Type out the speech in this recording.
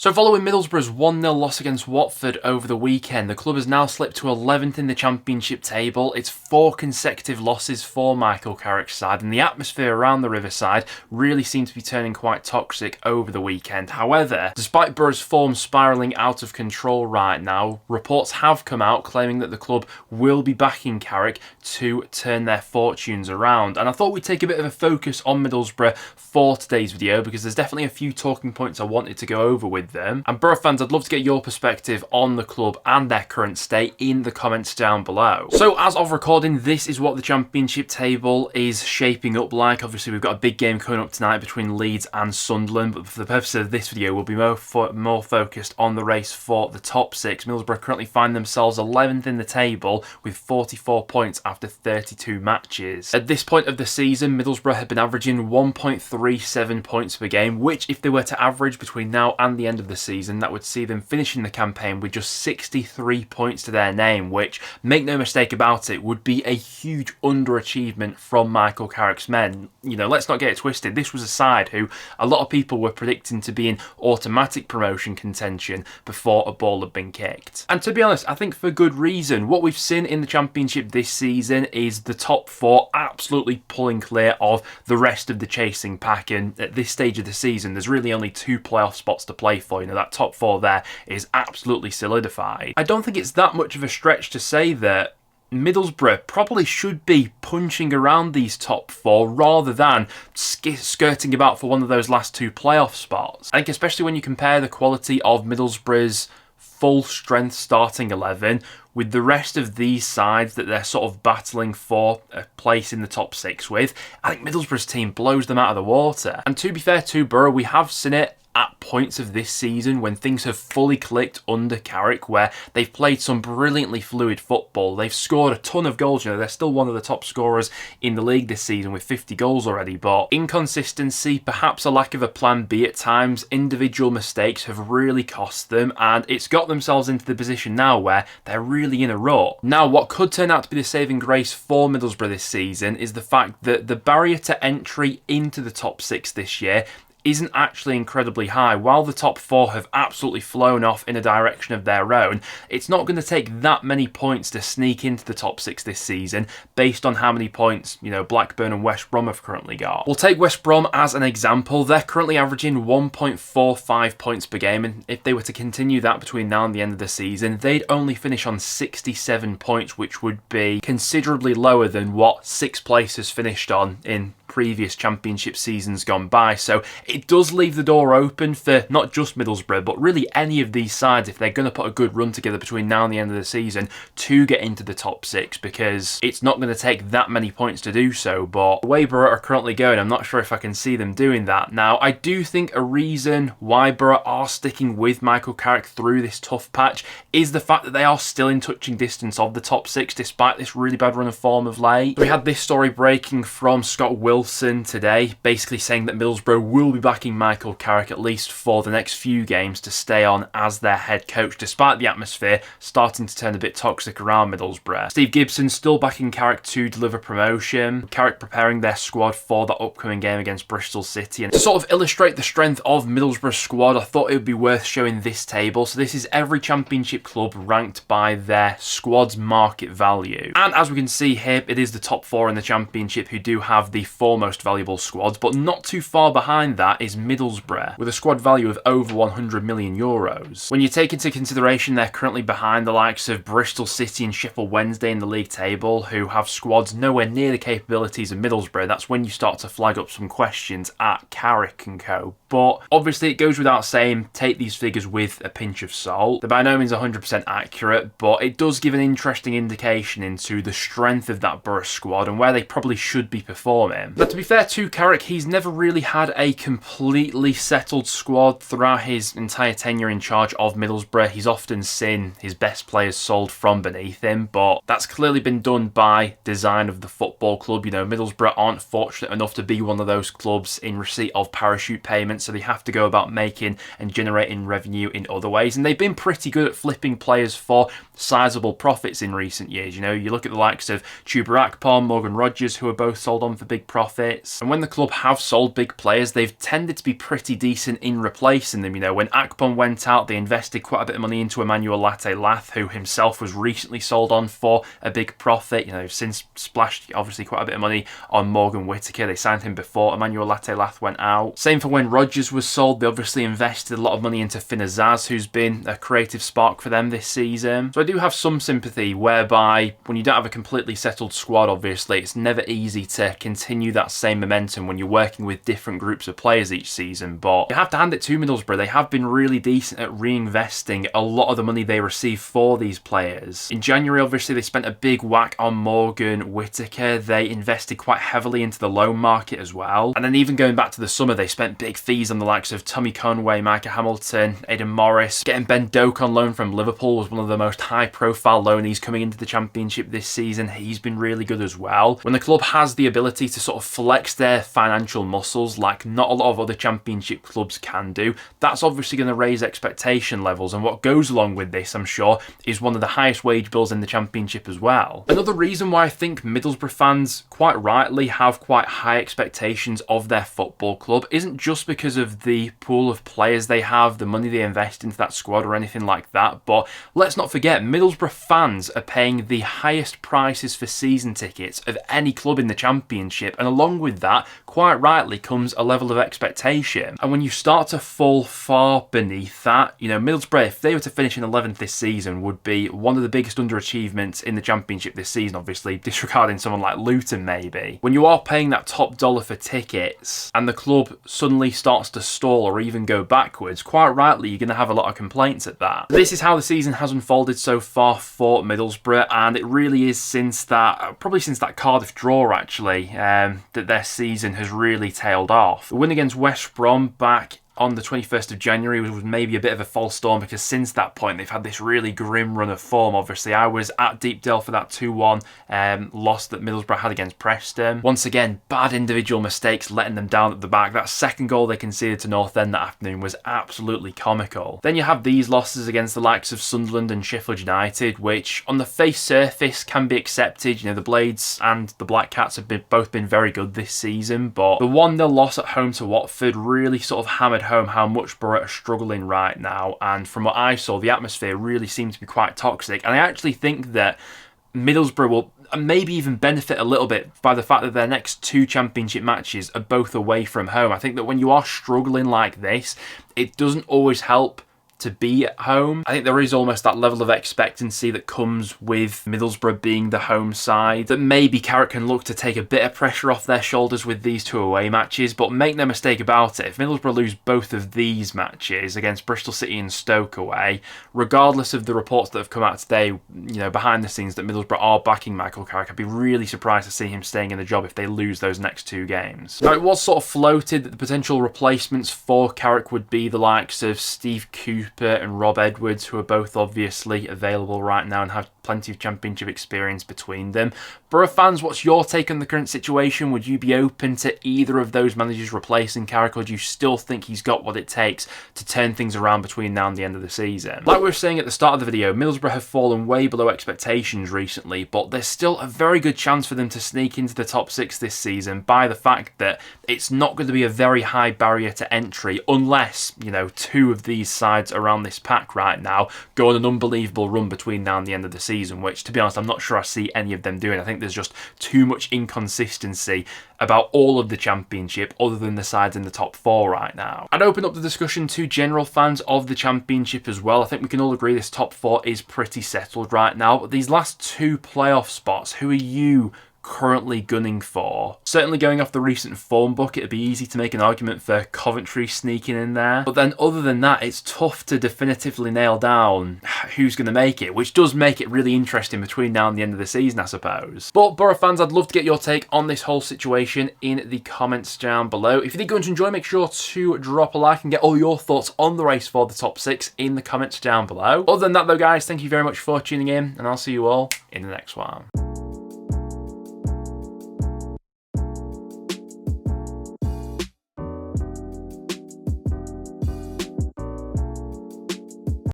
So following Middlesbrough's 1-0 loss against Watford over the weekend, the club has now slipped to 11th in the Championship table. It's 4 consecutive losses for Michael Carrick's side, and the atmosphere around the Riverside really seems to be turning quite toxic over the weekend. However, despite Borough's form spiralling out of control right now, reports have come out claiming that the club will be backing Carrick to turn their fortunes around. And I thought we'd take a bit of a focus on Middlesbrough for today's video because there's definitely a few talking points I wanted to go over with them. And Borough fans, I'd love to get your perspective on the club and their current state in the comments down below. So as of recording, this is what the Championship table is shaping up like. Obviously, we've got a big game coming up tonight between Leeds and Sunderland, but for the purpose of this video, we'll be more focused on the race for the top 6. Middlesbrough currently find themselves 11th in the table with 44 points after 32 matches. At this point of the season, Middlesbrough had been averaging 1.37 points per game, which if they were to average between now and the end of the season, that would see them finishing the campaign with just 63 points to their name, which, make no mistake about it, would be a huge underachievement from Michael Carrick's men. You know, let's not get it twisted. This was a side who a lot of people were predicting to be in automatic promotion contention before a ball had been kicked. And to be honest, I think for good reason. What we've seen in the Championship this season is the top 4 absolutely pulling clear of the rest of the chasing pack, and at this stage of the season, there's really only 2 playoff spots to play for. You know, that top 4 there is absolutely solidified. I don't think it's that much of a stretch to say that Middlesbrough probably should be punching around these top 4 rather than skirting about for one of those last 2 playoff spots. I think especially when you compare the quality of Middlesbrough's full strength starting 11 with the rest of these sides that they're sort of battling for a place in the top 6 with, I think Middlesbrough's team blows them out of the water. And to be fair to Borough, we have seen it at points of this season when things have fully clicked under Carrick, where they've played some brilliantly fluid football. They've scored a ton of goals. You know, they're still one of the top scorers in the league this season with 50 goals already, but inconsistency, perhaps a lack of a plan B at times, individual mistakes have really cost them, and it's got themselves into the position now where they're really in a rut. Now, what could turn out to be the saving grace for Middlesbrough this season is the fact that the barrier to entry into the top 6 this year isn't actually incredibly high. While the top 4 have absolutely flown off in a direction of their own, it's not going to take that many points to sneak into the top 6 this season based on how many points, you know, Blackburn and West Brom have currently got. We'll take West Brom as an example. They're currently averaging 1.45 points per game, and if they were to continue that between now and the end of the season, they'd only finish on 67 points, which would be considerably lower than what 6th place has finished on in previous Championship seasons gone by. So it does leave the door open for not just Middlesbrough, but really any of these sides, if they're going to put a good run together between now and the end of the season, to get into the top 6, because it's not going to take that many points to do so. But the way Borough are currently going, I'm not sure if I can see them doing that. Now, I do think a reason why Borough are sticking with Michael Carrick through this tough patch is the fact that they are still in touching distance of the top 6 despite this really bad run of form of late. We had this story breaking from Scott Wilson today, basically saying that Middlesbrough will be backing Michael Carrick at least for the next few games to stay on as their head coach, despite the atmosphere starting to turn a bit toxic around Middlesbrough. Steve Gibson still backing Carrick to deliver promotion. Carrick preparing their squad for the upcoming game against Bristol City. And to sort of illustrate the strength of Middlesbrough's squad, I thought it would be worth showing this table. So this is every Championship club ranked by their squad's market value. And as we can see here, it is the top 4 in the Championship who do have the 4 most valuable squads, but not too far behind that is Middlesbrough with a squad value of over 100 million euros. When you take into consideration they're currently behind the likes of Bristol City and Sheffield Wednesday in the league table, who have squads nowhere near the capabilities of Middlesbrough, that's when you start to flag up some questions at Carrick and co. But obviously it goes without saying, take these figures with a pinch of salt. They're by no means 100% accurate, but it does give an interesting indication into the strength of that Borough squad and where they probably should be performing. But to be fair to Carrick, he's never really had a completely settled squad throughout his entire tenure in charge of Middlesbrough. He's often seen his best players sold from beneath him, but that's clearly been done by design of the football club. You know, Middlesbrough aren't fortunate enough to be one of those clubs in receipt of parachute payments, so they have to go about making and generating revenue in other ways, and they've been pretty good at flipping players for sizable profits in recent years. You know, you look at the likes of Chuba Akpom, Morgan Rogers, who are both sold on for big profits. profits. And when the club have sold big players, they've tended to be pretty decent in replacing them. You know, when Akpom went out, they invested quite a bit of money into Emmanuel Latte-Lath, who himself was recently sold on for a big profit. You know, they've since splashed obviously quite a bit of money on Morgan Whittaker. They signed him before Emmanuel Latte-Lath went out. Same for when Rodgers was sold. They obviously invested a lot of money into Finn Azaz, who's been a creative spark for them this season. So I do have some sympathy whereby when you don't have a completely settled squad, obviously, it's never easy to continue that same momentum when you're working with different groups of players each season. But you have to hand it to Middlesbrough. They have been really decent at reinvesting a lot of the money they receive for these players. In January, obviously, they spent a big whack on Morgan Whittaker. They invested quite heavily into the loan market as well. And then even going back to the summer, they spent big fees on the likes of Tommy Conway, Micah Hamilton, Aidan Morris. Getting Ben Doak on loan from Liverpool was one of the most high-profile loanees coming into the Championship this season. He's been really good as well. When the club has the ability to sort of flex their financial muscles like not a lot of other Championship clubs can do, that's obviously going to raise expectation levels. And what goes along with this, I'm sure, is one of the highest wage bills in the Championship as well. Another reason why I think Middlesbrough fans quite rightly have quite high expectations of their football club isn't just because of the pool of players they have, the money they invest into that squad or anything like that, but let's not forget Middlesbrough fans are paying the highest prices for season tickets of any club in the Championship, and along with that, quite rightly, comes a level of expectation. And when you start to fall far beneath that, you know, Middlesbrough, if they were to finish in 11th this season, would be one of the biggest underachievements in the Championship this season, obviously, disregarding someone like Luton maybe. When you are paying that top dollar for tickets and the club suddenly starts to stall or even go backwards, quite rightly, you're going to have a lot of complaints at that. This is how the season has unfolded so far for Middlesbrough, and it really is since that, probably since that Cardiff draw actually, that their season has really tailed off. The win against West Brom back on the 21st of January was maybe a bit of a false storm, because since that point they've had this really grim run of form. Obviously, I was at Deepdale for that 2-1 loss that Middlesbrough had against Preston. Once again, bad individual mistakes letting them down at the back. That second goal they conceded to North End that afternoon was absolutely comical. Then you have these losses against the likes of Sunderland and Sheffield United, which on the face surface can be accepted. You know, the Blades and the Black Cats have both been very good this season, but the 1-0 loss at home to Watford really sort of hammered home how much Borough are struggling right now. And from what I saw, the atmosphere really seemed to be quite toxic. And I actually think that Middlesbrough will maybe even benefit a little bit by the fact that their next 2 Championship matches are both away from home. I think that when you are struggling like this, it doesn't always help to be at home. I think there is almost that level of expectancy that comes with Middlesbrough being the home side, that maybe Carrick can look to take a bit of pressure off their shoulders with these 2 away matches. But make no mistake about it, if Middlesbrough lose both of these matches against Bristol City and Stoke away, regardless of the reports that have come out today, you know, behind the scenes that Middlesbrough are backing Michael Carrick, I'd be really surprised to see him staying in the job if they lose those next 2 games. Now, it was sort of floated that the potential replacements for Carrick would be the likes of Steve Cooper and Rob Edwards, who are both obviously available right now and have plenty of Championship experience between them. Borough fans, what's your take on the current situation? Would you be open to either of those managers replacing Carrick, or do you still think he's got what it takes to turn things around between now and the end of the season? Like we were saying at the start of the video, Middlesbrough have fallen way below expectations recently, but there's still a very good chance for them to sneak into the top 6 this season by the fact that it's not going to be a very high barrier to entry unless, you know, 2 of these sides around this pack right now go on an unbelievable run between now and the end of the season, which, to be honest, I'm not sure I see any of them doing. I think there's just too much inconsistency about all of the Championship other than the sides in the top 4 right now. I'd open up the discussion to general fans of the Championship as well. I think we can all agree this top 4 is pretty settled right now, but these last 2 playoff spots, who are you currently gunning for? Certainly going off the recent form book, it'd be easy to make an argument for Coventry sneaking in there. But then other than that, it's tough to definitively nail down who's going to make it, which does make it really interesting between now and the end of the season, I suppose. But Borough fans, I'd love to get your take on this whole situation in the comments down below. If you did go and enjoy, make sure to drop a like and get all your thoughts on the race for the top 6 in the comments down below. Other than that though, guys, thank you very much for tuning in, and I'll see you all in the next one.